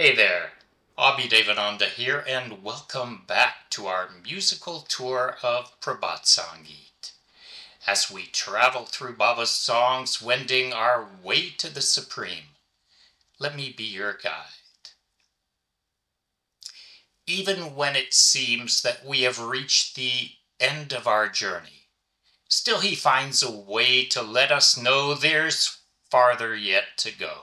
Hey there, Abhidevananda here, and welcome back to our musical tour of Prabhat Sangeet. As we travel through Baba's songs, wending our way to the Supreme, let me be your guide. Even when it seems that we have reached the end of our journey, still he finds a way to let us know there's farther yet to go.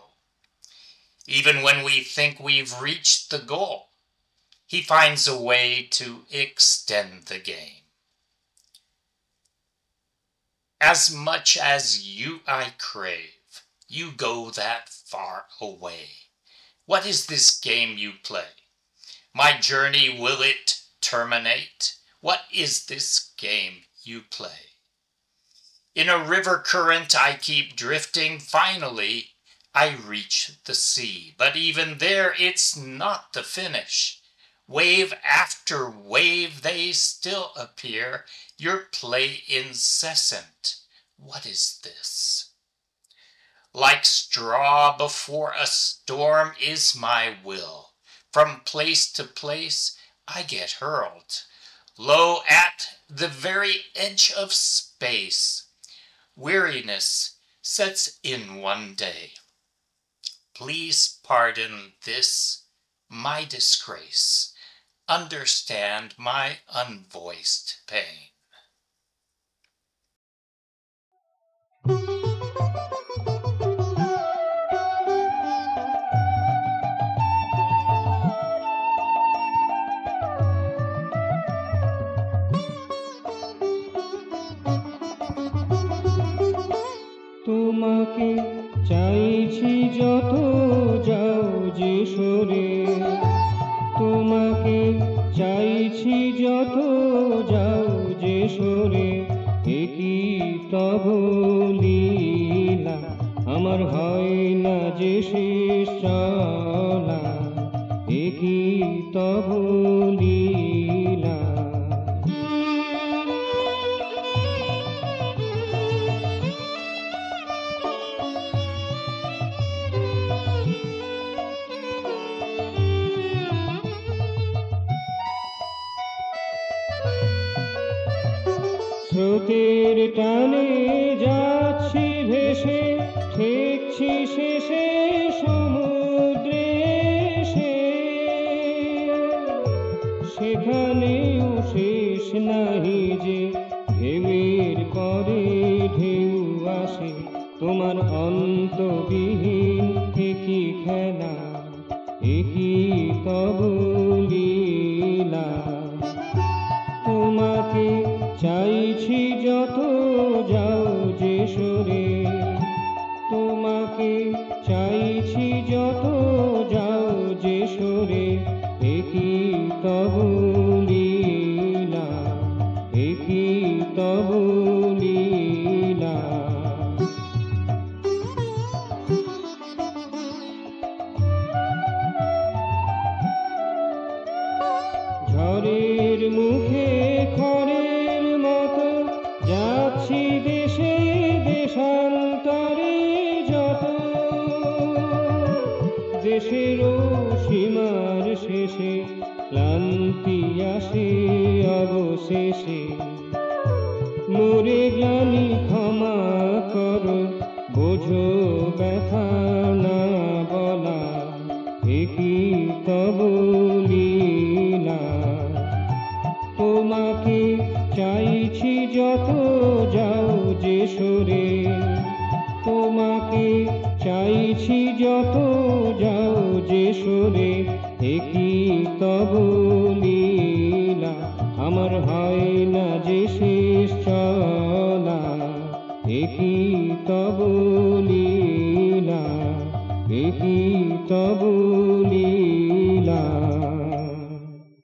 Even when we think we've reached the goal, he finds a way to extend the game. As much as you I crave, you go that far away. What is this game you play? My journey, will it terminate? What is this game you play? In a river current I keep drifting, finally I reach the sea, but even there it's not the finish. Wave after wave they still appear, your play incessant. What is this? Like straw before a storm is my will. From place to place I get hurled, low at the very edge of space. Weariness sets in one day. Please pardon this, my disgrace. Understand my unvoiced pain. তোমাকে চাইছি যত যাও যে সরে, তোমাকে চাইছি যত যাও যে সরে, একই তব লীলা আমার হয় না যে শেষ চলা, একই তব লীলা। স্রোতের টানে যাচ্ছি ভেসে, ঠেকছি শেষে সমুদ্রে এসে, সেখানেও শেষ নাহি যে ঢেউয়ের পরে ঢেউ আসে, তোমার অন্তবিহীন একই খেলা, একই তব লীলা। তোমাকে চাইছি যত যাও যে সরে, তোমাকে চাইছি যত যাও যে সরে, একই তব লীলা, একই তব লীলা। ঝড়ের মুখে খড়ের মতো যাচ্ছি দেশে দেশান্তরে যত, দেশেরও সীমার শেষে ক্লান্তি আসে অবশেষে, মোরে গ্লানি ক্ষমা করো, বোঝো ব্যথা না বলা, একই তব লীলা। তোমাকে চাইছি যত যাও যে সরে, তোমাকে চাইছি যত যাও যে সরে, একই তব লীলা আমার হয় না যে শেষ চলা, একই তব লীলা, একই তব